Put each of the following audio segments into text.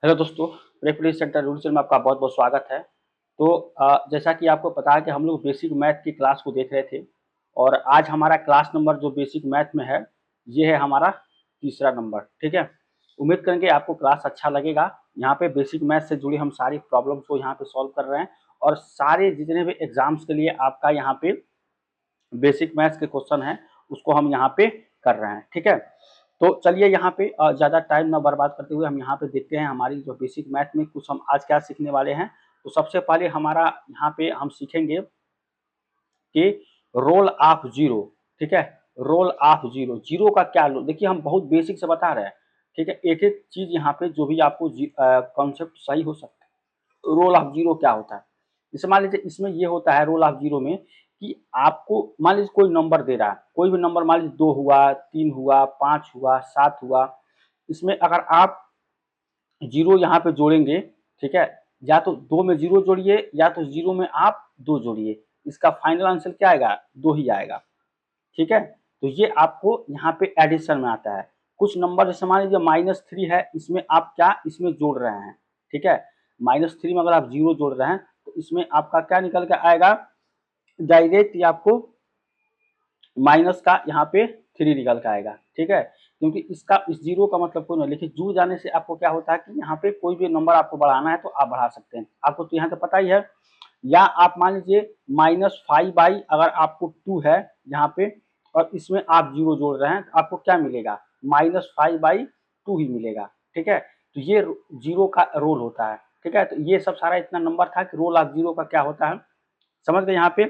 Hello दोस्तों, preference centre rural में आपका बहुत बहुत स्वागत है। तो जैसा कि आपको पता है कि हम लोग बेसिक मैथ की क्लास को देख रहे थे और आज हमारा क्लास नंबर जो बेसिक मैथ में है, ये है हमारा तीसरा नंबर। ठीक है, उम्मीद करेंगे आपको क्लास अच्छा लगेगा। यहाँ पे बेसिक मैथ से जुड़ी हम सारी प्रॉब्लम्स को यहाँ पे सॉल्व कर रहे हैं और सारे जितने भी एग्जाम्स के लिए आपका यहाँ पे बेसिक मैथ्स के क्वेश्चन हैं उसको हम यहाँ पे कर रहे हैं। ठीक है, तो चलिए यहाँ पे ज़्यादा टाइम ना बर्बाद करते हुए हम यहाँ पे देखते हैं हमारी जो बेसिक मैथ में कुछ हम आज क्या सीखने वाले हैं। तो सबसे पहले हमारा यहाँ पे हम सीखेंगे कि रोल ऑफ जीरो। ठीक है, रोल ऑफ जीरो, जीरो का क्या लो, देखिए हम बहुत बेसिक से बता रहे हैं। ठीक है, एक एक चीज यहाँ पे जो भी आपको कॉन्सेप्ट सही हो सकता है। रोल ऑफ जीरो क्या होता है, जैसे मान लीजिए इसमें ये होता है रोल ऑफ जीरो में कि आपको मान लीजिए कोई नंबर दे रहा है, कोई भी नंबर, मान लीजिए 2 हुआ, 3 हुआ, 5 हुआ, 7 हुआ। इसमें अगर आप जीरो यहाँ पे जोड़ेंगे, ठीक है, या तो 2 में जीरो जोड़िए या तो जीरो में आप 2 जोड़िए, इसका फाइनल आंसर क्या आएगा, 2 ही आएगा। ठीक है, तो ये आपको यहाँ पे एडिशन में आता है। कुछ नंबर जैसे मान लीजिए -3 है, इसमें आप क्या इसमें जोड़ रहे हैं। ठीक है, -3 में अगर आप जीरो जोड़ रहे हैं तो इसमें आपका क्या निकल के आएगा, डायरेक्ट ये आपको माइनस का यहाँ पे 3 निकल के आएगा। ठीक है, क्योंकि इसका इस जीरो का मतलब कोई नहीं, लेकिन जुड़ जाने से आपको क्या होता है कि यहाँ पे कोई भी नंबर आपको बढ़ाना है तो आप बढ़ा सकते हैं। आपको तो यहाँ तो पता ही है। या आप मान लीजिए -5 अगर आपको 2 है यहाँ पे और इसमें आप जीरो जोड़ रहे हैं तो आपको क्या मिलेगा, -5/2 ही मिलेगा। ठीक है, तो ये जीरो का रोल होता है। ठीक है, तो ये सब सारा इतना नंबर था कि रोल ऑफ जीरो का क्या होता है, समझ गए यहाँ पे।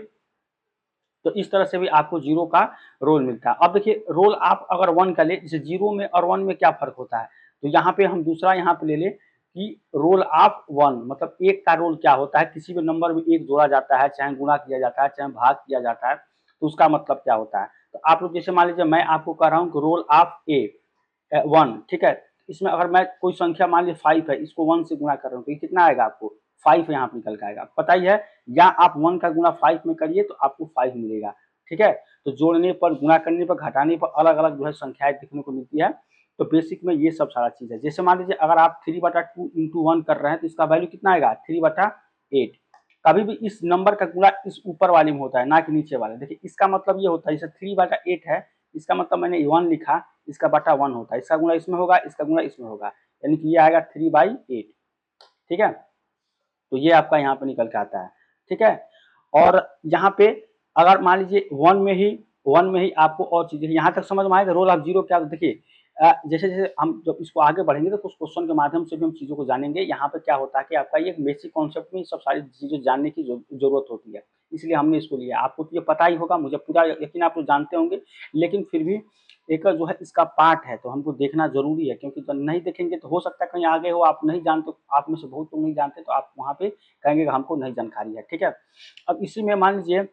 तो इस तरह से भी आपको जीरो का रोल मिलता है। अब देखिए रोल आप अगर 1 का ले, जैसे जीरो में और 1 में क्या फर्क होता है, तो यहाँ पे हम दूसरा यहाँ पे ले लें कि रोल ऑफ 1 मतलब एक का रोल क्या होता है, किसी भी नंबर में एक जोड़ा जाता है, चाहे गुणा किया जाता है, चाहे भाग किया जाता है, तो उसका मतलब क्या होता है। तो आप लोग जैसे मान लीजिए मैं आपको कह रहा हूँ कि रोल ऑफ ए 1, ठीक है, इसमें अगर मैं कोई संख्या मान लीजिए 5 है, इसको 1 से गुणा कर रहा हूँ तो ये कितना आएगा, आपको 5 यहाँ पे निकल के आएगा, पता ही है। या आप 1 का गुणा 5 में करिए तो आपको 5 मिलेगा। ठीक है, तो जोड़ने पर, गुणा करने पर, घटाने पर अलग अलग जो है संख्याएं देखने को मिलती है। तो बेसिक में ये सब सारा चीज है। जैसे मान लीजिए अगर आप 3/2 इंटू 1 कर रहे हैं तो इसका वैल्यू कितना आएगा, 3/8। कभी भी इस नंबर का गुणा इस ऊपर वाले में होता है, ना कि नीचे वाले। देखिए इसका मतलब ये होता है, जैसे 3/8 है, इसका मतलब मैंने 1 लिखा, इसका बटा 1 होता है, इसका गुणा इसमें होगा, इसका गुणा इसमें होगा, यानी कि ये आएगा 3/8। ठीक है, तो ये आपका यहाँ पे निकल के आता है। ठीक है, और यहाँ पे अगर मान लीजिए वन में ही आपको और चीजें यहाँ तक समझ में आएगा रोल ऑफ जीरो क्या। देखिए जैसे जैसे हम जब इसको आगे बढ़ेंगे तो कुछ क्वेश्चन के माध्यम से भी हम चीजों को जानेंगे। यहाँ पे क्या होता है कि आपका ये बेसिक कॉन्सेप्ट में सब सारी चीजें जानने की जरूरत होती है, इसलिए हमने इसको लिया। आपको तो ये पता ही होगा, मुझे पूरा यकीन आप लोग जानते होंगे, लेकिन फिर भी एक जो है इसका पार्ट है तो हमको देखना जरूरी है, क्योंकि जब नहीं देखेंगे तो हो सकता है कहीं आगे हो आप नहीं जानते, आप में से बहुत लोग नहीं जानते, तो आप वहाँ पे कहेंगे कि हमको नहीं जानकारी है। ठीक है, अब इसी में मान लीजिए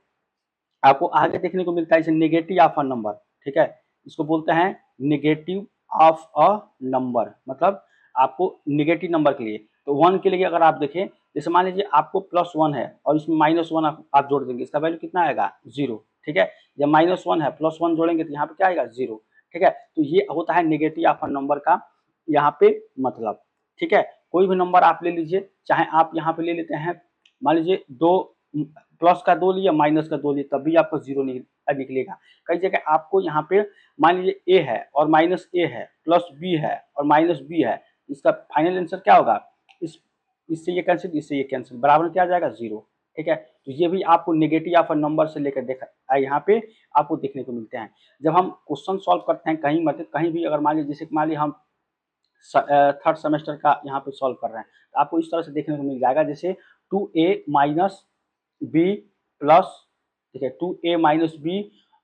आपको आगे देखने को मिलता है जैसे नेगेटिव ऑफ अ नंबर। ठीक है, इसको बोलते हैं नेगेटिव ऑफ अ नंबर, मतलब आपको नेगेटिव नंबर के लिए, तो 1 के लिए अगर आप देखें, जैसे मान लीजिए आपको +1 है और इसमें -1 आप जोड़ देंगे, इसका वैल्यू कितना आएगा, 0। ठीक है, जब -1 है +1 जोड़ेंगे तो यहाँ पे क्या आएगा, 0। ठीक है, तो ये होता है नेगेटिव ऑफ अ नंबर का यहाँ पे मतलब। ठीक है, कोई भी नंबर आप ले लीजिए, चाहे आप यहाँ पे ले लेते हैं, मान लीजिए 2 प्लस का 2 लिया, माइनस का 2 लिया, तब भी आपको 0 निकलेगा। कई जगह आपको यहाँ पे मान लीजिए a है और -a है, प्लस b है और -b है, इसका फाइनल आंसर क्या होगा, इस इससे ये कैंसिल, इससे ये कैंसिल, बराबर क्या आ जाएगा, 0। ठीक है, तो ये भी आपको नेगेटिव ऑफ अ नंबर से लेकर देखा यहाँ पे आपको देखने को मिलते हैं। जब हम क्वेश्चन सॉल्व करते हैं कहीं, मतलब कहीं भी अगर मान लीजिए, जैसे मान लीजिए हम थर्ड सेमेस्टर का यहाँ पे सॉल्व कर रहे हैं, तो आपको इस तरह से देखने को मिल जाएगा, जैसे 2a माइनस बी प्लस, ठीक है, 2a minus B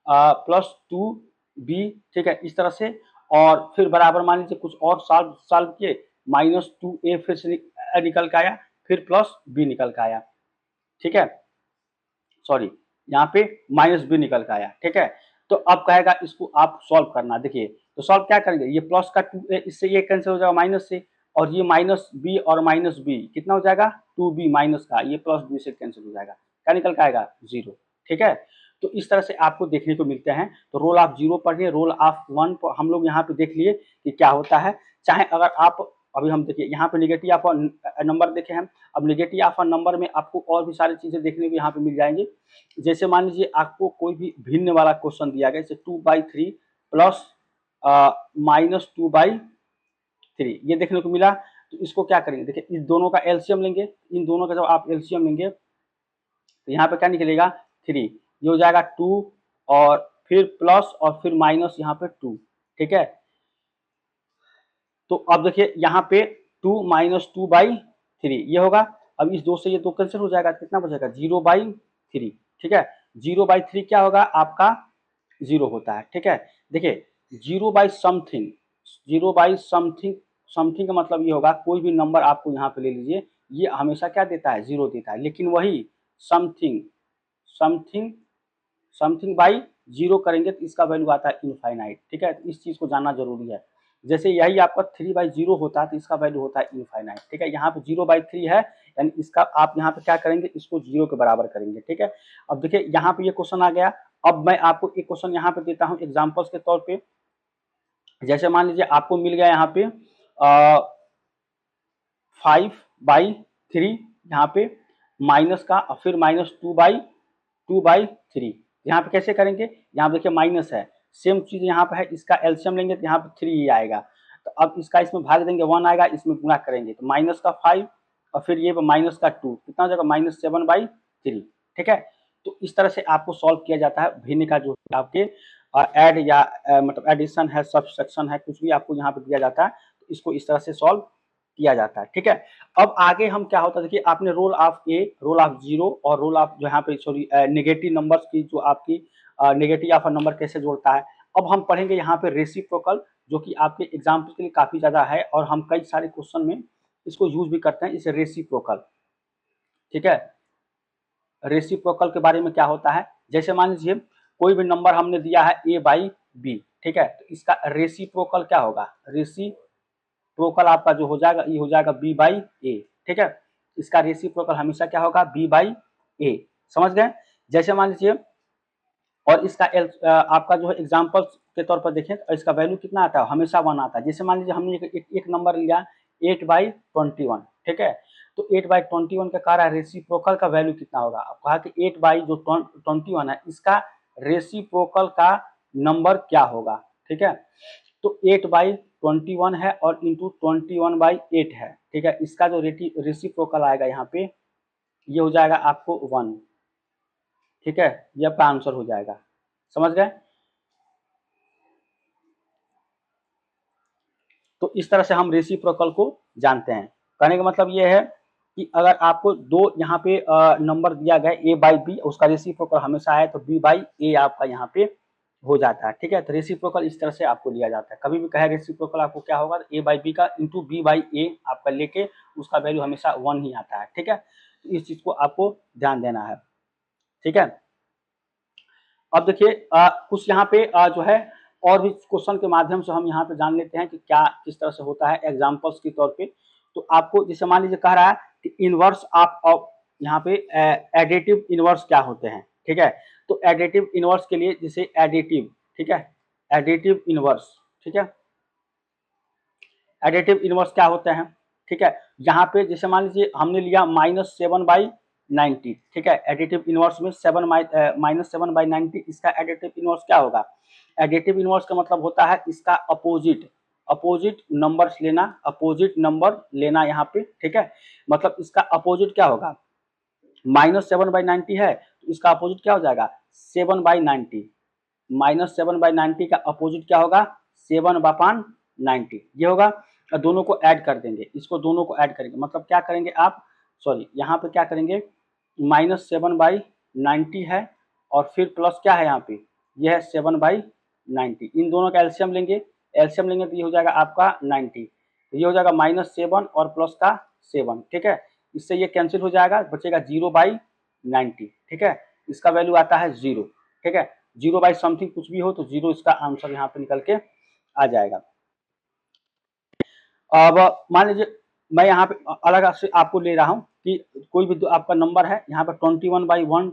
plus 2b। ठीक है, इस तरह से, और फिर बराबर मान लीजिए कुछ और सॉल्व किए, -2a फिर से निकल के आया, फिर प्लस b निकल के आया। ठीक है, सॉरी, यहाँ पे -b निकल के आया। ठीक है, तो अब कहेगा इसको आप सॉल्व करना। देखिए तो सॉल्व क्या करेंगे, ये प्लस का 2a, इससे ये कैंसिल हो जाएगा माइनस से, और ये -b और -b कितना हो जाएगा, 2b माइनस का, ये +b से कैंसिल हो जाएगा, क्या निकल के आएगा, 0। ठीक है, तो इस तरह से आपको देखने को मिलते हैं। तो रोल ऑफ जीरो पढ़िए, रोल ऑफ 1 हम लोग यहाँ पे देख लिए कि क्या होता है। चाहे अगर आप अभी हम देखिए यहाँ पे नेगेटिव ऑफ नंबर देखे हैं। अब नेगेटिव ऑफ नंबर में आपको और भी सारी चीज़ें देखने को यहाँ पे मिल जाएंगी। जैसे मान लीजिए आपको कोई भी भिन्न वाला क्वेश्चन दिया गया, जैसे 2/3 प्लस -2/3 ये देखने को मिला। तो इसको क्या करेंगे, देखिए इस दोनों का एलसीएम लेंगे। इन दोनों का जब आप एलसीएम लेंगे तो यहाँ पे क्या निकलेगा 3, ये हो जाएगा 2 और फिर प्लस और फिर माइनस यहाँ पे 2, ठीक है। तो अब देखिए यहाँ पे 2 - 2/3 ये होगा। अब इस 2 से ये 2 कैंसिल हो जाएगा, कितना बचेगा 0/3, ठीक है। 0/3 क्या होगा आपका 0 होता है, ठीक है। देखिए 0/समथिंग, 0/समथिंग, समथिंग का मतलब ये होगा कोई भी नंबर आपको यहाँ पे ले लीजिए, ये हमेशा क्या देता है 0 देता है। लेकिन वही समथिंग, समथिंग, समथिंग बाई 0 करेंगे तो इसका वैल्यू आता है इनफाइनाइट, ठीक है। तो इस चीज को जानना जरूरी है। जैसे यही आपका 3/0 होता है तो इसका वैल्यू होता है इनफाइनाइट, ठीक है। यहाँ पे 0/3 है, यानी इसका आप यहाँ पे क्या करेंगे, इसको 0 के बराबर करेंगे, ठीक है। अब देखिए यहाँ पे ये क्वेश्चन आ गया। अब मैं आपको एक क्वेश्चन यहाँ पे देता हूँ एग्जाम्पल्स के तौर पे। जैसे मान लीजिए आपको मिल गया यहाँ पे 5/3 यहाँ पे माइनस का और फिर -2/3। यहाँ पे कैसे करेंगे, यहाँ पे देखिए माइनस है, सेम चीज यहाँ पे है, इसका एलसीएम लेंगे तो यहाँ पे 3 ही आएगा। तो अब इसका इसमें भाग देंगे 1 आएगा, इसमें गुणा करेंगे तो माइनस का 5 और फिर ये माइनस का 2 कितना हो जाएगा -7/3, ठीक है। तो इस तरह से आपको सॉल्व किया जाता है भिन्न का जो आपके ऐड या मतलब एडिशन है, सब्सट्रैक्शन है, कुछ भी आपको यहाँ पे दिया जाता है तो इसको इस तरह से सॉल्व किया जाता है, ठीक है। अब आगे हम क्या होता है, देखिए आपने role of A, role of 0 और रोल ऑफ जो यहाँ पे सॉरी नेगेटिव नंबर्स की जो आपकी नेगेटिव ऑफ नंबर कैसे जोड़ता है। अब हम पढ़ेंगे यहाँ पे रेसिप्रोकल, जो कि आपके एग्जाम्पल के लिए काफी ज्यादा है और हम कई सारे क्वेश्चन में इसको यूज भी करते हैं, इसे रेसिप्रोकल, ठीक है। रेसिप्रोकल के बारे में क्या होता है, जैसे मान लीजिए कोई भी नंबर हमने दिया है a/b, ठीक है। तो इसका रेसिप्रोकल क्या होगा, रेसिप्रोकल आपका जो हो जाएगा ये हो जाएगा b/a, ठीक है। इसका रेसिप्रोकल हमेशा क्या होगा b/a, समझ गए। जैसे मान लीजिए और इसका आपका जो है एग्जाम्पल के तौर पर देखें तो इसका वैल्यू कितना आता है, हमेशा 1 आता है। जैसे मान लीजिए हमने एक नंबर लिया 8/21, ठीक है। तो 8/21 का कह रहा है रेसिप्रोकल का वैल्यू कितना होगा। अब कहा कि 8/21 है, इसका रेसिप्रोकल का नंबर क्या होगा, ठीक है। तो 8/21 है और इंटू 21/8 है, ठीक है। इसका जो रेसिप्रोकल आएगा यहाँ पे ये हो जाएगा आपको 1, ठीक है। ये आपका आंसर हो जाएगा, समझ गए। तो इस तरह से हम रेसिप्रोकल को जानते हैं। कहने का मतलब ये है कि अगर आपको दो यहाँ पे नंबर दिया गया a/b, उसका रेसिप्रोकल हमेशा है तो b/a आपका यहाँ पे हो जाता है, ठीक है। तो रेसिप्रोकल इस तरह से आपको लिया जाता है। कभी भी कहे रेसिप्रोकल आपको क्या होगा, a/b का इंटू b/a आपका लेके उसका वैल्यू हमेशा 1 ही आता है, ठीक है। तो इस चीज को आपको ध्यान देना है, ठीक है। अब देखिए कुछ यहाँ पे जो है और भी क्वेश्चन के माध्यम से हम यहाँ पे जान लेते हैं कि क्या किस तरह से होता है एग्जाम्पल्स के तौर पे। तो आपको जैसे मान लीजिए कह रहा है कि इनवर्स ऑफ यहाँ पे एडिटिव इनवर्स क्या होते हैं, ठीक है। तो एडिटिव इनवर्स के लिए जैसे एडिटिव, ठीक है, एडिटिव इनवर्स, ठीक है। एडिटिव इनवर्स क्या होते हैं, ठीक है। यहाँ पे जैसे मान लीजिए हमने लिया -7/90, ठीक है। एडिटिव इनवर्स में -7/90 इसका एडिटिव इनवर्स क्या होगा। एडिटिव इनवर्स का मतलब होता है इसका अपोजिट, अपोजिट नंबर्स लेना, अपोजिट नंबर लेना यहाँ पे, ठीक है। मतलब इसका अपोजिट क्या होगा, -7/90 है तो इसका अपोजिट क्या हो जाएगा 7/90, -7/90 का अपोजिट क्या होगा 7/90 ये होगा। दोनों को ऐड कर देंगे, इसको दोनों को ऐड करेंगे, मतलब क्या करेंगे आप, सॉरी यहाँ पे क्या करेंगे -7/90 है और फिर प्लस क्या है यहाँ पे ये है 7/90, इन दोनों का एलसीएम लेंगे, एलसीएम लेंगे तो ये हो जाएगा आपका 90, तो ये हो जाएगा -7 और प्लस का 7, ठीक है। इससे ये कैंसिल हो जाएगा, बचेगा 0/90, ठीक है। इसका वैल्यू आता है 0, ठीक है। 0/समथिंग कुछ भी हो तो 0 इसका आंसर यहाँ पे निकल के आ जाएगा। अब मान लीजिए मैं यहाँ पे अलग से आपको ले रहा हूँ कि कोई भी आपका नंबर है यहाँ पे 21/1,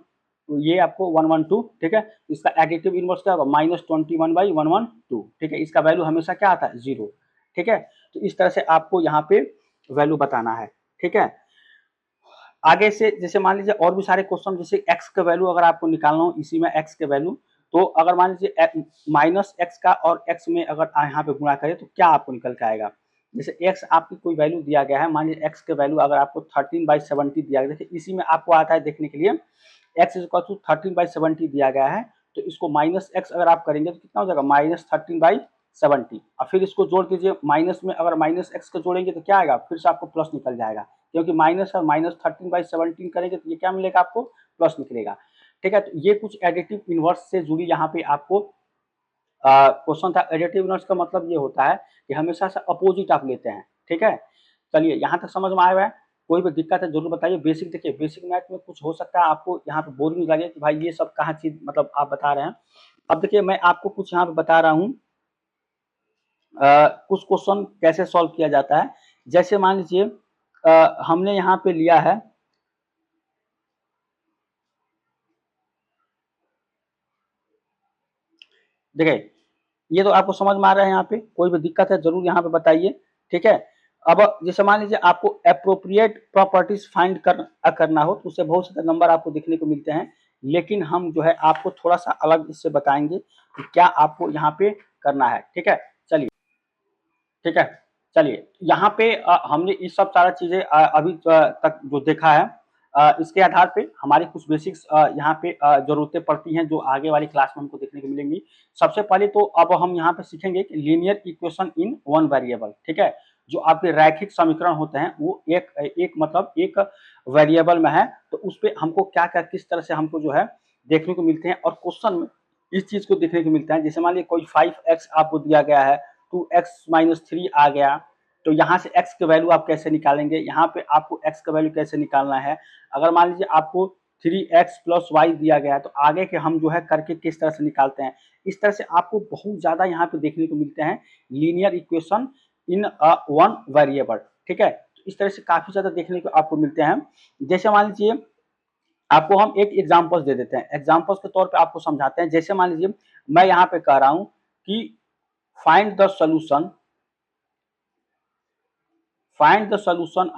ये आपको 112, ठीक है। इसका एडिटिव इनवर्स क्या होगा -21/112, ठीक है। इसका वैल्यू हमेशा क्या आता है 0। ठीक है। तो इस तरह से आपको यहाँ पे वैल्यू बताना है, ठीक है। आगे से जैसे मान लीजिए और भी सारे क्वेश्चन, जैसे एक्स का वैल्यू अगर आपको निकालना हो इसी में एक्स के वैल्यू, तो अगर मान लीजिए माइनस एक्स का और एक्स में अगर यहाँ पे गुणा करें तो क्या आपको निकल के आएगा। जैसे एक्स आपकी कोई वैल्यू दिया गया है, मान लीजिए एक्स के वैल्यू अगर आपको 13/70 दिया गया, देखिए इसी में आपको आता है देखने के लिए एक्स इज इक्वल टू 13/70 दिया गया है, तो इसको माइनस एक्स अगर आप करेंगे तो कितना हो जाएगा -13/70, और फिर इसको जोड़ दीजिए, माइनस में अगर माइनस एक्स को जोड़ेंगे तो क्या आएगा, फिर से आपको प्लस निकल जाएगा, क्योंकि माइनस और -13/17 करेंगे तो ये क्या मिलेगा आपको, प्लस निकलेगा, ठीक है। तो ये कुछ एडिटिव इनवर्स से जुड़ी यहाँ पे आपको क्वेश्चन था। एडिटिव इनवर्स का मतलब ये होता है कि हमेशा से अपोजिट आप लेते हैं, ठीक है। चलिए यहाँ तक समझ में आया हुआ है, कोई भी दिक्कत है जरूर बताइए। बेसिक देखिए, बेसिक मैथ में कुछ हो सकता है आपको यहाँ पे बोरिंग लगे कि भाई ये सब कहाँ चीज मतलब आप बता रहे हैं। अब देखिए मैं आपको कुछ यहाँ पे बता रहा हूँ कुछ क्वेश्चन कैसे सॉल्व किया जाता है। जैसे मान लीजिए हमने यहाँ पे लिया है, देखिए ये तो आपको समझ में आ रहा है, यहाँ पे कोई भी दिक्कत है जरूर यहाँ पे बताइए, ठीक है। अब जैसे मान लीजिए आपको अप्रोप्रिएट प्रॉपर्टीज फाइंड करना हो तो उससे बहुत सारे नंबर आपको देखने को मिलते हैं, लेकिन हम जो है आपको थोड़ा सा अलग इससे बताएंगे कि क्या आपको यहाँ पे करना है, ठीक है। चलिए, ठीक है, चलिए यहाँ पे हमने ये सब सारा चीजें अभी तक जो देखा है, इसके आधार पे हमारी कुछ बेसिक्स यहाँ पे जरूरतें पड़ती हैं जो आगे वाली क्लास में हमको देखने को मिलेंगी। सबसे पहले तो अब हम यहाँ पे सीखेंगे कि linear equation in one variable, ठीक है। जो आपके रैखिक समीकरण होते हैं वो एक मतलब एक वेरिएबल में है, तो उस पर हमको क्या क्या किस तरह से हमको जो है देखने को मिलते हैं, और क्वेश्चन में इस चीज को देखने को मिलता है। जैसे मान लीजिए कोई 5x आपको दिया गया है, 2x-3 आ गया, तो यहाँ से x के वैल्यू आप कैसे निकालेंगे, यहाँ पे आपको x का वैल्यू कैसे निकालना है। अगर मान लीजिए आपको 3x + y दिया गया है तो आगे के हम जो है करके किस तरह से निकालते हैं। इस तरह से आपको बहुत ज्यादा यहाँ पे देखने को मिलते हैं linear equation in one variable, ठीक है। तो इस तरह से काफी ज्यादा देखने को आपको मिलते हैं। जैसे मान लीजिए आपको हम एक एग्जाम्पल्स दे देते हैं, एग्जाम्पल्स के तौर पे आपको समझाते हैं। जैसे मान लीजिए मैं यहाँ पे कह रहा हूँ कि find the solution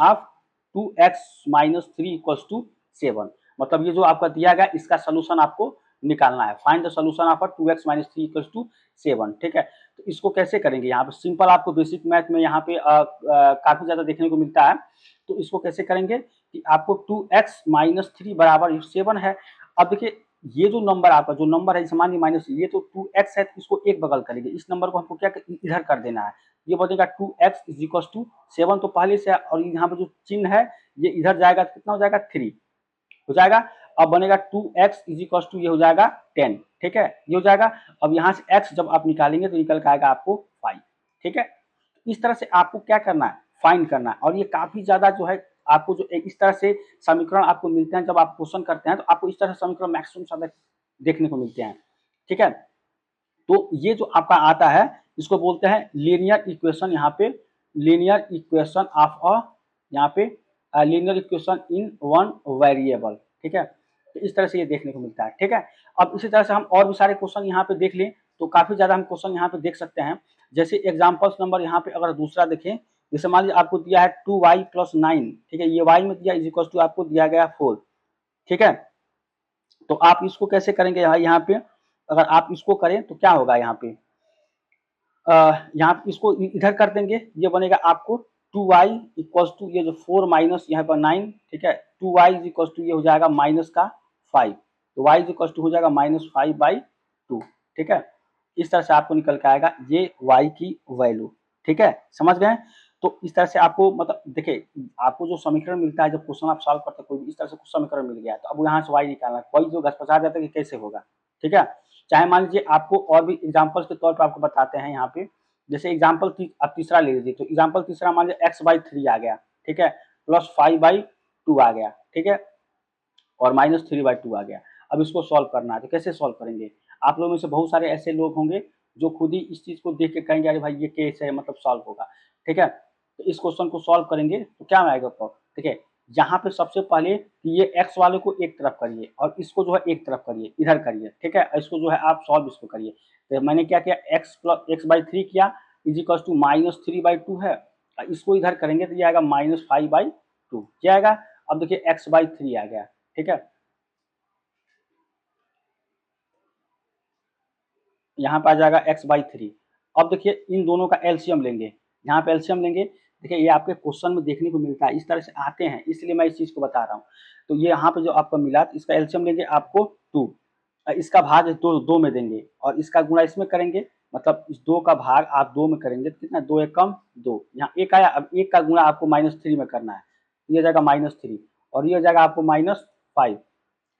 of 2x-3 = 7, मतलब ये जो आपका दिया गया इसका सोल्यूशन आपको निकालना है। Find the solution of 2x-3 = 7, ठीक है। तो इसको कैसे करेंगे, यहाँ पे सिंपल आपको बेसिक मैथ में यहाँ पे काफी ज्यादा देखने को मिलता है। तो इसको कैसे करेंगे कि आपको 2x-3 = 7 है। अब देखिए ये जो नंबर आपका जो नंबर है, मान लीजिए माइनस, ये तो 2x है तो इसको एक बगल करेंगे, इस नंबर को हमको क्या इधर कर देना है। ये बनेगा 2x = 7 तो पहले से, और यहाँ पे जो चिन्ह है ये इधर जाएगा तो कितना हो जाएगा 3 हो जाएगा। अब बनेगा 2x = ये हो जाएगा 10, ठीक है, ये हो जाएगा। अब यहाँ से x जब आप निकालेंगे तो निकल के आएगा आपको 5, ठीक है। इस तरह से आपको क्या करना है, फाइंड करना है। और ये काफी ज्यादा जो है आपको जो इस तरह से समीकरण आपको मिलते हैं, जब आप क्वेश्चन करते हैं तो आपको इस तरह से समीकरण मैक्सिमम ज्यादा देखने को मिलते हैं, ठीक है। तो ये जो आपका आता है इसको बोलते हैं लीनियर इक्वेशन, यहाँ पे लीनियर इक्वेशन ऑफ यहाँ पे linear equation in one variable, ठीक है। तो इस तरह से ये देखने को मिलता है, ठीक है। अब इसी तरह से हम और भी सारे क्वेश्चन यहाँ पे देख लें तो काफी ज्यादा हम क्वेश्चन यहाँ पे देख सकते हैं। जैसे एग्जाम्पल्स नंबर यहाँ पे अगर दूसरा देखें, जैसे मान लीजिए आपको दिया है 2y + 9, ठीक है, ये y में दिया = आपको दिया गया 4, ठीक है। तो आप इसको कैसे करेंगे, यहाँ पे अगर आप इसको करें तो क्या होगा, यहाँ पे यहाँ पे इसको इधर कर देंगे, ये बनेगा आपको 2y = ये जो 4 माइनस यहाँ पर 9, ठीक है, 2y = ये हो जाएगा -5, तो y = हो जाएगा -5/2, ठीक है। इस तरह से आपको निकल के आएगा ये y की वैल्यू, ठीक है, समझ गए। तो इस तरह से आपको मतलब देखिए आपको जो समीकरण मिलता है जब क्वेश्चन आप सॉल्व करते हैं कोई भी, इस तरह से कुछ समीकरण मिल गया है तो अब यहाँ से y निकालना है, कोई जो घसपसा जाता है कि कैसे होगा, ठीक है। चाहे मान लीजिए आपको और भी एग्जाम्पल्स के तौर पर आपको बताते हैं यहाँ पे। जैसे एग्जाम्पल आप तीसरा ले लीजिए, तो एग्जाम्पल तीसरा मान लीजिए x/3 आ गया, ठीक है, +5/2 आ गया, ठीक है, और -3/2 आ गया। अब इसको सॉल्व करना है तो कैसे सॉल्व करेंगे। आप लोगों में से बहुत सारे ऐसे लोग होंगे जो खुद ही इस चीज को देख के कहेंगे अरे भाई ये कैसे मतलब सॉल्व होगा, ठीक है। तो इस क्वेश्चन को सॉल्व करेंगे तो क्या आएगा, ठीक है, यहाँ पे सबसे पहले ये x वाले को एक तरफ करिए और इसको जो है एक तरफ करिए, इधर करिए, ठीक है, इसको जो है आप सॉल्व इसको करिए। तो मैंने क्या किया, x + x/3 किया, इज इक्वल टू -3/2 है। इसको इधर करेंगे तो ये आएगा -5/2, क्या आएगा? अब देखिए x/3 आ गया, ठीक है। यहाँ पे आ जाएगा x/3। अब देखिए इन दोनों का एलसीएम लेंगे, यहाँ पे एलसीएम लेंगे। देखिए ये आपके क्वेश्चन में देखने को मिलता है, इस तरह से आते हैं, इसलिए मैं इस चीज को बता रहा हूँ। तो ये यहाँ पे जो आपको मिला, इसका एलसीएम लेंगे आपको 2, इसका भाग दो में देंगे और इसका गुणा इसमें करेंगे, मतलब इस 2 का भाग आप 2 में करेंगे तो कितना, 2 एक कम 2, यहाँ 1 आया। अब 1 का गुणा आपको -3 में करना है, ये हो जाएगा -3 और ये हो जाएगा आपको -5।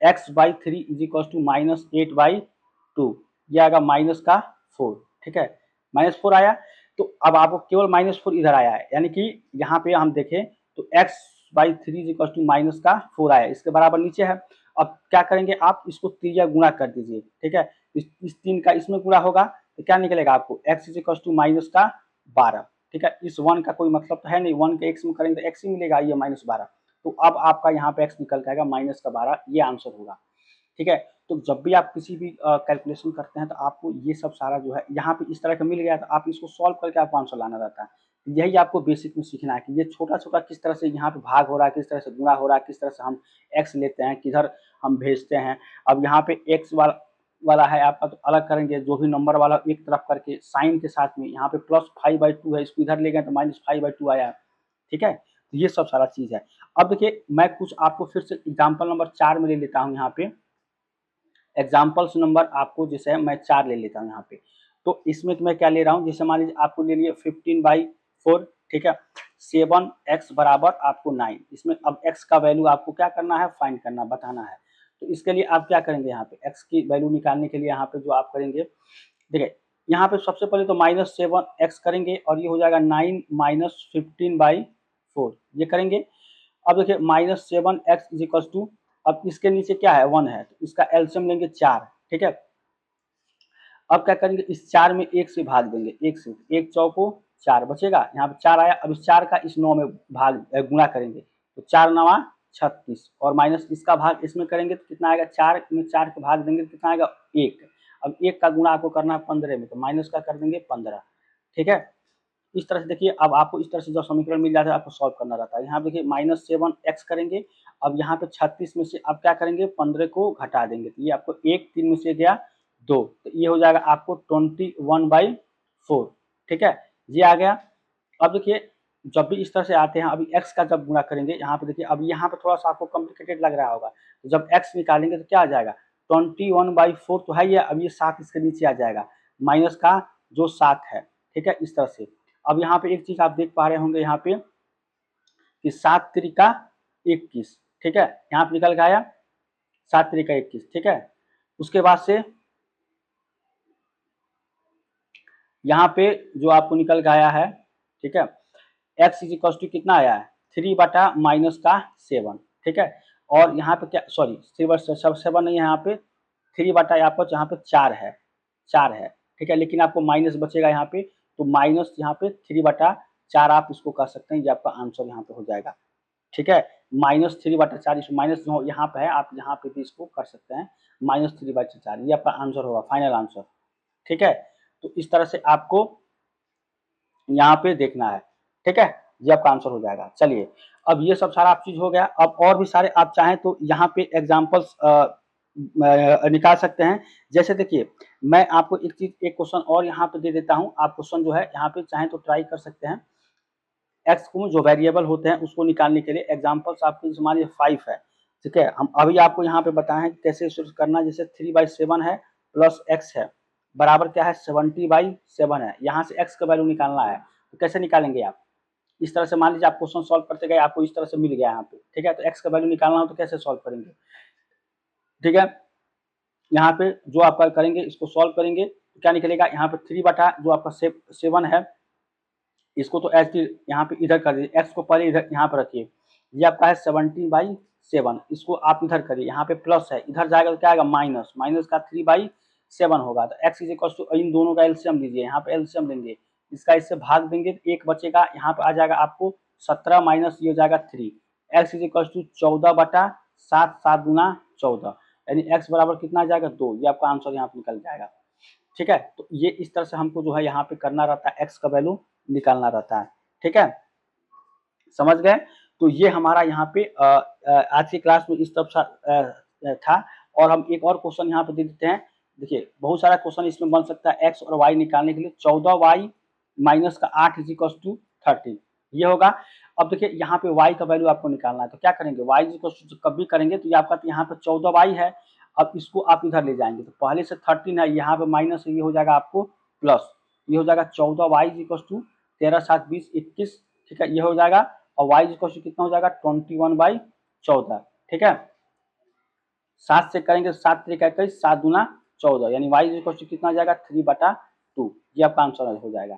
x/3 इज इक्वल टू -8/2, ये आएगा -4, ठीक है। -4 आया, तो अब आपको केवल -4 इधर आया है, यानी कि यहाँ पे हम देखें तो x/3 इज इक्वल टू -4 आया, इसके बराबर नीचे है। अब क्या करेंगे आप, इसको त्रिज्या गुणा कर दीजिए, ठीक है। इस 3 का इसमें गुणा होगा तो क्या निकलेगा आपको, x इज इक्वल टू -12, ठीक है। इस 1 का कोई मतलब तो है नहीं, 1 के x में करेंगे तो x ही मिलेगा, ये -12। तो अब आपका यहाँ पे x निकल जाएगा -12, ये आंसर होगा, ठीक है। तो जब भी आप किसी भी कैलकुलेशन करते हैं तो आपको ये सब सारा जो है यहाँ पे इस तरह का मिल गया, तो आप इसको सॉल्व करके आपको आंसर लाना रहता है। यही आपको बेसिक में सीखना है कि ये छोटा छोटा किस तरह से यहाँ पे भाग हो रहा है, किस तरह से गुणा हो रहा है, किस तरह से हम x लेते हैं, किधर हम भेजते हैं। अब यहाँ पे x वाला है आपका, तो अलग करेंगे, जो भी नंबर वाला एक तरफ करके साइन के साथ में, यहाँ पे +5/2 है, इसको इधर ले गए तो -5/2 आया, ठीक है। तो ये सब सारा चीज है। अब देखिए मैं कुछ आपको फिर से एग्जाम्पल नंबर 4 में ले लेता हूँ। यहाँ पे एग्जाम्पल्स नंबर आपको जैसे मैं 4 ले लेता हूँ यहाँ पे। तो इसमें मैं क्या ले रहा हूँ, जैसे मान लीजिए आपको ले लिए 15/4, ठीक है। 7x बराबर आपको 9, इसमें अब x का वैल्यू आपको क्या करना है, फाइंड करना, बताना है। तो इसके लिए आप क्या करेंगे, यहाँ पे x की वैल्यू निकालने के लिए यहाँ पे जो आप करेंगे, देखिए यहाँ पे सबसे पहले तो -7x करेंगे और ये हो जाएगा 9 - 15/4, ये करेंगे। अब देखिए -7x इज इक्वल टू, अब इसके नीचे क्या है, 1 है, तो इसका एलसीएम लेंगे 4, ठीक है। अब क्या करेंगे, इस 4 में 1 से भाग देंगे, 1 से, 1 चौको 4 बचेगा, यहाँ पे 4 आया। अब इस 4 का इस 9 में भाग गुणा करेंगे, तो 4 9 36 और माइनस इसका भाग इसमें करेंगे तो कितना आएगा, 4 में 4 का भाग देंगे तो कितना आएगा, 1। अब 1 का गुणा आपको करना है 15 में, तो माइनस का कर देंगे 15, ठीक है। इस तरह से देखिए, अब आपको इस तरह से जब समीकरण मिल जाता है आपको सॉल्व करना रहता है। यहाँ देखिए -7x करेंगे, अब यहाँ पे 36 में से आप क्या करेंगे, 15 को घटा देंगे, तो ये आपको 1, 3 में से गया 2, तो ये हो जाएगा आपको 21/4, ठीक है, ये आ गया। अब देखिए जब भी इस तरह से आते हैं, अभी x का जब गुणा करेंगे, यहाँ पे देखिए, अब यहाँ पे थोड़ा सा आपको कॉम्प्लिकेटेड लग रहा होगा, तो जब x निकालेंगे तो क्या आ जाएगा, 21/4 तो है ये, अब ये 7 इसके नीचे आ जाएगा, माइनस का जो 7 है, ठीक है, इस तरह से। अब यहाँ पे एक चीज आप देख पा रहे होंगे यहाँ पे कि 7 त्रिका 21, ठीक है, यहाँ पे निकल के आया 7 त्रिका 21, ठीक है। उसके बाद से यहाँ पे जो आपको निकल के आया है, ठीक है, x इज इक्वल टू कितना आया है, 3/-7, ठीक है। और यहाँ पे क्या, सॉरी 3/7 नहीं है, यहाँ पे 3/, यहाँ यहाँ पे 4 है, 4 है, ठीक है, लेकिन आपको माइनस बचेगा यहाँ पे, तो माइनस यहाँ पे 3/4 आप इसको कर सकते हैं, ये आपका आंसर यहाँ पे हो जाएगा, ठीक है। -3/4, इस माइनस यहाँ पे है, आप यहाँ पे भी इसको कर सकते हैं, -3/4, ये आपका आंसर होगा, फाइनल आंसर, ठीक है। तो इस तरह से आपको यहाँ पे देखना है, ठीक है, ये आपका आंसर हो जाएगा। चलिए, अब ये सब सारा आप चीज हो गया। अब और भी सारे आप चाहें तो यहाँ पे एग्जाम्पल्स निकाल सकते हैं। जैसे देखिए, मैं आपको एक क्वेश्चन और यहाँ पे दे देता हूँ, आप क्वेश्चन जो है यहाँ पे चाहें तो ट्राई कर सकते हैं। एक्स को जो वेरिएबल होते हैं उसको निकालने के लिए एग्जाम्पल्स आपके मान लीजिए 5 है, ठीक है। हम अभी आपको यहाँ पे बताएं कैसे करना, जैसे 3/7 है प्लस x है बराबर क्या है, 70/7 है। यहाँ से x का वैल्यू निकालना है, तो कैसे निकालेंगे आप, इस तरह से मान लीजिए आप क्वेश्चन सॉल्व करते गए, आपको इस तरह से मिल गया यहाँ पे, ठीक है। तो x का वैल्यू निकालना हो तो कैसे सॉल्व करेंगे, ठीक है। यहाँ पे जो आपका करेंगे, इसको सॉल्व करेंगे तो क्या निकलेगा, यहाँ पे 3 जो आपका 7 है, इसको तो एच यहाँ पे इधर कर दीजिए, एक्स को पहले इधर यहाँ पे रखिए, ये आपका है 70/7, इसको आप इधर करिए, यहाँ पे प्लस है, इधर जाएगा तो क्या आएगा, माइनस, माइनस का 3/7 होगा। तो एक्स इज इक्वल टू, इन दोनों का एलसीएम लीजिए, यहाँ पे एलसीएम लेंगे, इसका इससे भाग देंगे तो 1 बचेगा, यहाँ पे आ जाएगा आपको 17 माइनस ये हो जाएगा 3, एक्स इज इक्वल टू 14/7, 7 गुना 14, यानी एक्स बराबर कितना आ जाएगा, 2, ये आपका आंसर यहाँ पे निकल जाएगा, ठीक है। तो ये इस तरह से हमको जो है यहाँ पे करना रहता है, एक्स का वैल्यू निकालना रहता है। ठीक है, समझ गए। तो ये हमारा यहाँ पे आज की क्लास में इस तरफ था। और हम एक और क्वेश्चन यहाँ पे दे देते हैं। देखिए बहुत सारा क्वेश्चन इसमें बन सकता है एक्स और वाई निकालने के लिए। 14y माइनस का 8 इज इक्वल टू 13 ये होगा। अब देखिए यहाँ पे y का वैल्यू आपको निकालना है, तो क्या करेंगे, y इज इक्वल टू कभी करेंगे तो ये आपका यहाँ पे 14y है। अब इसको आप इधर ले जाएंगे तो पहले से 13 है, यहाँ पे माइनस, ये हो जाएगा आपको प्लस, ये हो जाएगा 14y इज इक्वल टू 13 7 20 21। ठीक है, ये हो जाएगा। और y इक्वल टू कितना हो जाएगा 21/14। ठीक है, 7 से करेंगे 7 3 21, 7 दूना 14, यानी y इक्वल टू कितना हो जाएगा 3/2। ये आपका आंसर हो जाएगा।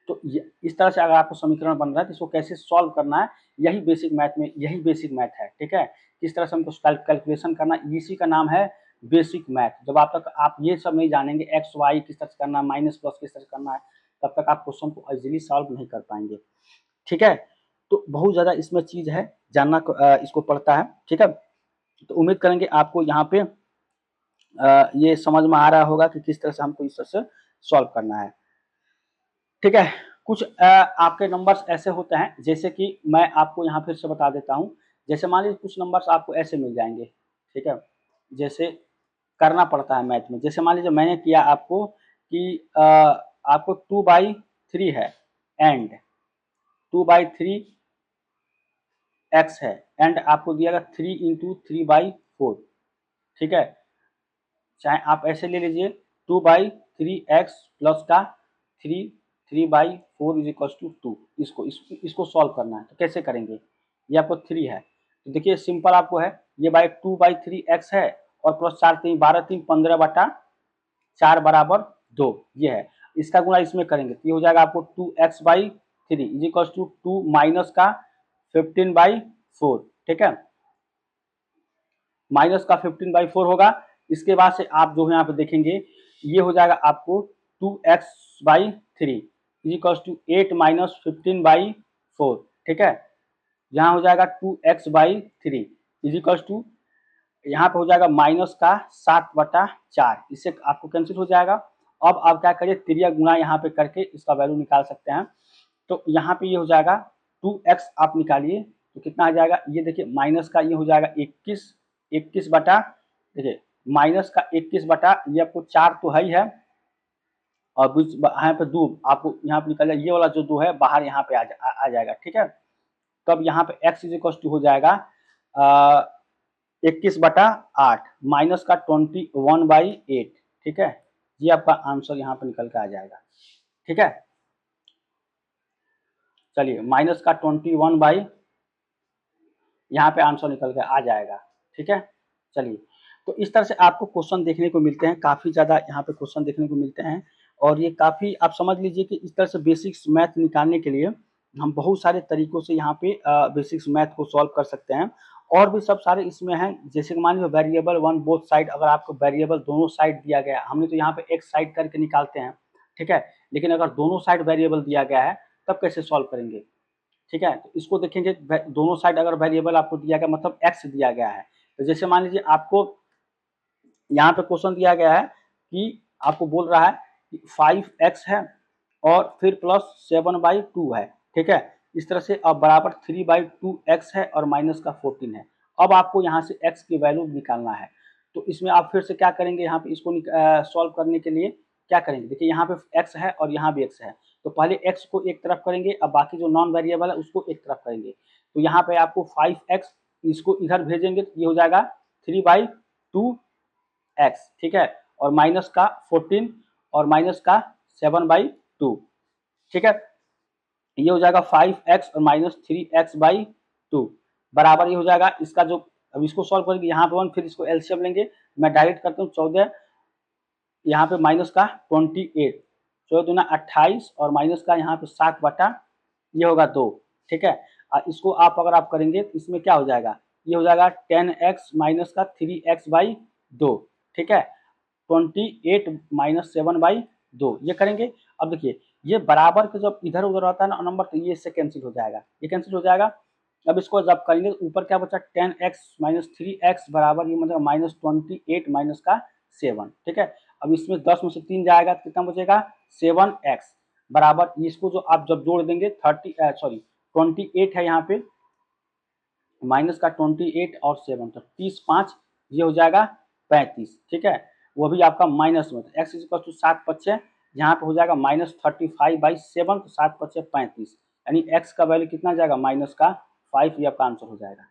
तो इस तरह से अगर आपको समीकरण बन रहा है तो इसको कैसे सॉल्व करना है, यही बेसिक मैथ में, यही बेसिक मैथ है। ठीक है, किस तरह से हमको कैलकुलेशन करना, इसी का नाम है बेसिक मैथ। जब आप तक आप ये सब नहीं जानेंगे, एक्स वाई किस तरह से करना है, माइनस प्लस किस तरह से करना है, तब तक आप क्वेश्चन को इजीली सॉल्व नहीं कर पाएंगे। ठीक है, तो बहुत ज़्यादा इसमें चीज़ है, जानना इसको पड़ता है। ठीक है, तो उम्मीद करेंगे आपको यहाँ पे ये समझ में आ रहा होगा कि किस तरह से हमको इस तरह से सॉल्व करना है। ठीक है, कुछ आपके नंबर्स ऐसे होते हैं, जैसे कि मैं आपको यहाँ फिर से बता देता हूँ। जैसे मान लीजिए कुछ नंबर्स आपको ऐसे मिल जाएंगे। ठीक है, जैसे करना पड़ता है मैथ में। जैसे मान लीजिए मैंने किया आपको कि आपको 2/3 है एंड 2/3 एक्स है, एंड आपको दिया गया 3 इंटू 3/4। ठीक है, चाहे आप ऐसे ले लीजिए 2/3x प्लस का 3/4 इज इक्वल टू 2। इसको सॉल्व करना है, तो कैसे करेंगे, ये आपको 3 है तो देखिए सिंपल आपको है, ये बाई 2/3x है और प्लस 4 3 12 3 15/4 बराबर 2 ये है। इसका गुणा इसमें करेंगे तो ये हो जाएगा आपको 2x/3 is equal to 2 minus का 15/4। ठीक है, माइनस का 15/4 होगा। इसके बाद से आप जो है यहाँ पे देखेंगे, ये हो जाएगा आपको 2x/3 is equal to 8 minus 15/4। ठीक है, यहाँ हो जाएगा 2x/3 इज इक्वल टू, यहाँ पे हो जाएगा माइनस का 7/4, इससे आपको कैंसिल हो जाएगा। अब आप क्या करिए, त्रिया गुणा यहाँ पे करके इसका वैल्यू निकाल सकते हैं। तो यहाँ पे ये हो जाएगा 2x आप निकालिए तो कितना आ जाएगा, ये देखिए माइनस का ये हो जाएगा 21 बटा, देखिए माइनस का 21 बटा, ये आपको 4 तो है ही है और बीच यहाँ पे 2 आपको यहाँ पे निकल जाए, ये वाला जो 2 है बाहर यहाँ पे आ जाएगा। ठीक है, तब यहाँ पे x इज इक्वल टू हो जाएगा 21/8 माइनस का 21/8। ठीक है, ये आपका आंसर यहाँ पे निकल के आ जाएगा। ठीक है, चलिए माइनस का 21 यहाँ पे आंसर निकल के आ जाएगा। ठीक है, चलिए तो इस तरह से आपको क्वेश्चन देखने को मिलते हैं, काफ़ी ज़्यादा यहाँ पे क्वेश्चन देखने को मिलते हैं। और ये काफ़ी आप समझ लीजिए कि इस तरह से बेसिक्स मैथ निकालने के लिए हम बहुत सारे तरीकों से यहाँ पे बेसिक्स मैथ को सॉल्व कर सकते हैं। और भी सब सारे इसमें हैं, जैसे कि मान लीजिए वेरिएबल वन बोथ साइड, अगर आपको वेरिएबल दोनों साइड दिया गया है, हमने तो यहाँ पे एक साइड करके निकालते हैं। ठीक है, लेकिन अगर दोनों साइड वेरिएबल दिया गया है तब कैसे सॉल्व करेंगे। ठीक है, तो इसको देखेंगे, दोनों साइड अगर वेरिएबल आपको दिया गया मतलब एक्स दिया गया है, तो जैसे मान लीजिए आपको यहाँ पे क्वेश्चन दिया गया है कि आपको बोल रहा है कि 5x है और फिर प्लस 7/2 है। ठीक है, इस तरह से अब बराबर 3/2x है और माइनस का 14 है। अब आपको यहाँ से x की वैल्यू निकालना है, तो इसमें आप फिर से क्या करेंगे, यहाँ पे इसको सॉल्व करने के लिए क्या करेंगे, देखिए यहाँ पे x है और यहाँ भी x है, तो पहले x को एक तरफ करेंगे, अब बाकी जो नॉन वेरिएबल है उसको एक तरफ करेंगे। तो यहाँ पे आपको 5x, इसको इधर भेजेंगे तो ये हो जाएगा 3/2x। ठीक है, और माइनस का 14 और माइनस का 7/2। ठीक है, ये हो जाएगा 5x और माइनस 3x/2 बराबर ये हो जाएगा इसका जो, अब इसको सॉल्व करेंगे यहाँ पे 1, फिर इसको एलसीएम लेंगे, मैं डायरेक्ट करता हूँ 14, यहाँ पे माइनस का 28, 14 दूना 28 और माइनस का यहाँ पे 7 बटा ये होगा 2। ठीक है, इसको आप अगर आप करेंगे तो इसमें क्या हो जाएगा, ये हो जाएगा 10x माइनस का 3x/2। ठीक है, 28 माइनस 7/2 ये करेंगे। अब देखिए ये बराबर के जब इधर उधर आता है ना नंबर, तो ये इससे कैंसिल हो जाएगा, ये कैंसिल हो जाएगा। अब इसको जब करेंगे तो ऊपर क्या बचा 10x माइनस 3x बराबर ये मतलब माइनस 28 माइनस का 7, ठीक है। अब इसमें 10 में से 3 जाएगा तो कितना बचेगा 7x बराबर, इसको जो आप जब जोड़ देंगे 28 है यहाँ पे, माइनस का 28 और 7 तो 30 5 ये हो जाएगा 35, ठीक है। वो भी आपका माइनस में, तो एक्स इक्वल टू 7 5 यहाँ पे हो जाएगा -35/7, तो 7 5 35, यानी एक्स का वैल्यू कितना जाएगा -5, ये आपका आंसर हो जाएगा,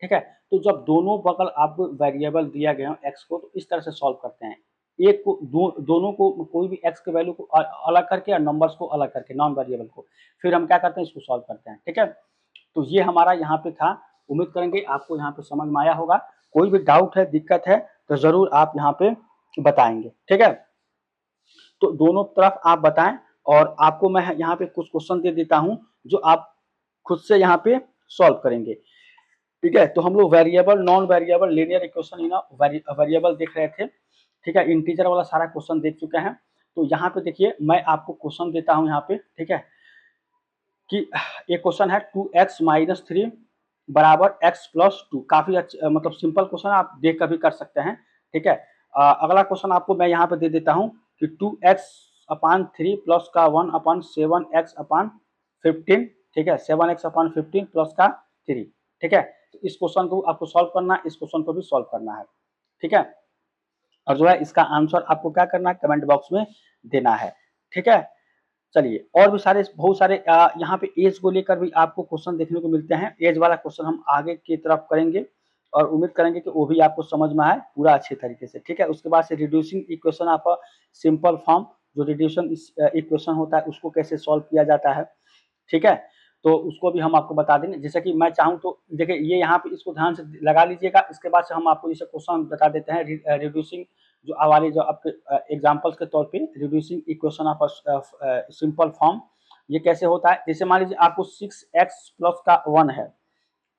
ठीक है। तो जब दोनों बगल आपको वेरिएबल दिया गया एक्स को, तो इस तरह से सॉल्व करते हैं, एक को दोनों को कोई भी एक्स के वैल्यू को अलग करके और नंबर्स को अलग करके, नॉन वेरिएबल को, फिर हम क्या करते हैं इसको सॉल्व करते हैं, ठीक है। तो ये हमारा यहाँ पे था, उम्मीद करेंगे आपको यहाँ पे समझ में आया होगा। कोई भी डाउट है, दिक्कत है तो जरूर आप यहाँ पे बताएंगे, ठीक है। तो दोनों तरफ आप बताएं, और आपको मैं यहाँ पे कुछ क्वेश्चन दे देता हूँ जो आप खुद से यहाँ पे सॉल्व करेंगे, ठीक है। तो हम लोग variable, non variable, linear equation in variable देख रहे थे, ठीक है। इंटीजर वाला सारा क्वेश्चन देख चुके हैं। तो यहाँ पे देखिए मैं आपको क्वेश्चन देता हूँ यहाँ पे, ठीक है, कि एक क्वेश्चन है 2x - 3 बराबर x + 2। काफी अच्छा, मतलब सिंपल क्वेश्चन, आप देख कर भी कर सकते हैं, ठीक है। अगला क्वेश्चन आपको मैं यहाँ पे दे देता हूँ कि 2x/3 प्लस का 1/7x/15, ठीक है, 7x/15 प्लस का 3, ठीक है। तो इस क्वेश्चन को आपको सॉल्व करना है, इस क्वेश्चन को भी सॉल्व करना है, ठीक है। और जो है इसका आंसर आपको क्या करना है, कमेंट बॉक्स में देना है, ठीक है। चलिए, और भी सारे बहुत सारे यहाँ पे एज को लेकर भी आपको क्वेश्चन देखने को मिलते हैं। एज वाला क्वेश्चन हम आगे की तरफ करेंगे और उम्मीद करेंगे कि वो भी आपको समझ में आए पूरा अच्छे तरीके से, ठीक है। उसके बाद से रिड्यूसिंग इक्वेशन, आपका सिंपल फॉर्म जो रिड्यूशन इक्वेशन होता है उसको कैसे सॉल्व किया जाता है, ठीक है। तो उसको भी हम आपको बता देंगे। जैसे कि मैं चाहूँ तो देखिए ये यहाँ पे इसको ध्यान से लगा लीजिएगा। इसके बाद से हम आपको जैसे क्वेश्चन बता देते हैं रिड्यूसिंग जो वाले जो आपके एग्जांपल्स के तौर पे, reducing equation of simple form ये कैसे होता है। जैसे मान लीजिए आपको 6x प्लस का 1 है,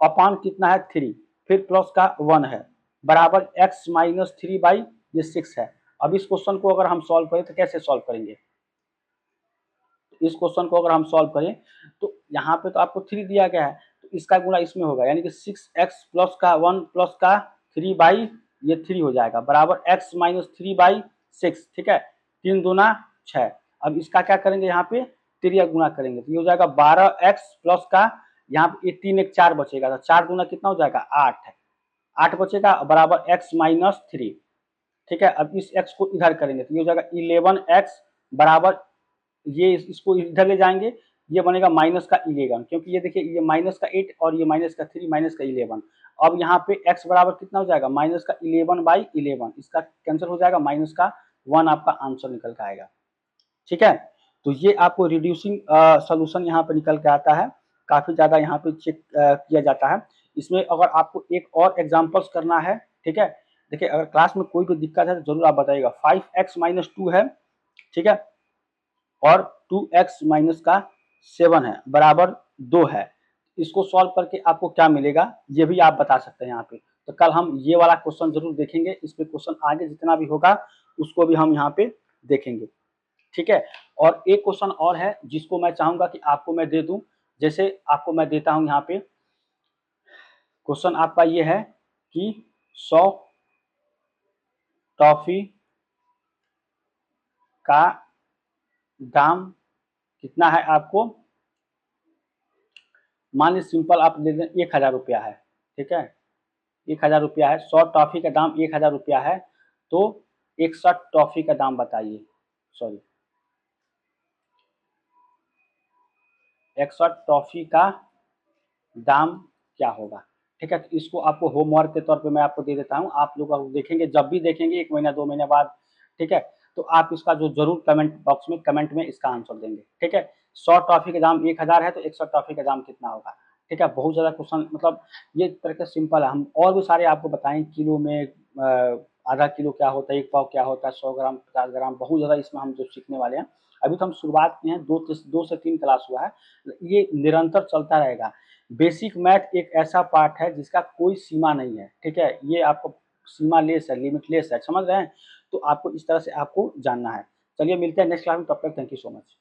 अपॉन कितना है 3, फिर प्लस का 1 है, बराबर x - 3 बाई ये 6 है। अब इस क्वेश्चन को अगर हम सॉल्व करें तो कैसे सॉल्व करेंगे, इस क्वेश्चन को अगर हम सॉल्व करें तो यहाँ पे तो आपको 3 दिया गया है, तो इसका गुणा इसमें होगा, यानी कि 6x प्लस का 1 प्लस का 3 बाई ये 3 हो जाएगा, बराबर x - 3 बाई 6, ठीक है। 3 दूना 6। अब इसका क्या करेंगे, यहाँ पे 3 गुणा करेंगे तो ये हो जाएगा 12x प्लस का, यहाँ पे 3 1 4 बचेगा, तो 4 दूना कितना हो जाएगा 8, 8 बचेगा, बराबर x - 3, ठीक है। अब इस x को इधर करेंगे तो ये हो जाएगा 11x बराबर, ये इसको इधर ले जाएंगे, ये बनेगा माइनस का 11, क्योंकि ये देखिए ये माइनस का 8 और ये माइनस का 3 माइनस का 11। अब यहाँ पे x बराबर कितना हो जाएगा माइनस का 11/11, इसका कैंसिल हो जाएगा, माइनस का 1 आपका आंसर निकल के आएगा, ठीक है। तो ये आपको रिड्यूसिंग सोल्यूशन यहाँ पे निकल के आता है, काफी ज्यादा यहाँ पे चेक किया जाता है। इसमें अगर आपको एक और एग्जाम्पल्स करना है, ठीक है, देखिए अगर क्लास में कोई भी दिक्कत है तो जरूर आप बताइएगा। 5x - 2 है, ठीक है, और 2x माइनस का 7 है, बराबर 2 है। इसको सॉल्व करके आपको क्या मिलेगा ये भी आप बता सकते हैं यहाँ पे। तो कल हम ये वाला क्वेश्चन जरूर देखेंगे, इस पे क्वेश्चन आगे जितना भी होगा उसको भी हम यहाँ पे देखेंगे, ठीक है। और एक क्वेश्चन और है जिसको मैं चाहूंगा कि आपको मैं दे दूं, जैसे आपको मैं देता हूं यहाँ पे क्वेश्चन आपका ये है कि 100 टॉफी का दाम कितना है आपको, मान लीजिए सिंपल आप दे दें 1000 रुपया है, ठीक है, 1000 रुपया है, 100 टॉफी का दाम 1000 रुपया है, तो 61 टॉफी का दाम बताइए, सॉरी 61 टॉफी का दाम क्या होगा, ठीक है। तो इसको आपको होमवर्क के तौर पे मैं आपको दे देता हूँ, आप लोग देखेंगे, जब भी देखेंगे 1 महीना 2 महीने बाद, ठीक है, तो आप इसका जो जरूर कमेंट बॉक्स में कमेंट में इसका आंसर देंगे, ठीक है। 100 टॉफी का दाम 1000 है तो 61 टॉफी का दाम कितना होगा, ठीक है। बहुत ज़्यादा क्वेश्चन, मतलब ये तरीके सिंपल है, हम और भी सारे आपको बताएं, किलो में आधा किलो क्या होता है, 1 पाव क्या होता है, 100 ग्राम 50 ग्राम, बहुत ज़्यादा इसमें हम जो सीखने वाले हैं। अभी तो हम शुरुआत किए हैं, 2 से 3 क्लास हुआ है, ये निरंतर चलता रहेगा। बेसिक मैथ एक ऐसा पार्ट है जिसका कोई सीमा नहीं है, ठीक है, ये आपको सीमा लेस है, लिमिटलेस है, समझ रहे हैं। तो आपको इस तरह से आपको जानना है। चलिए मिलते हैं नेक्स्ट क्लास में, तब तक थैंक यू सो मच।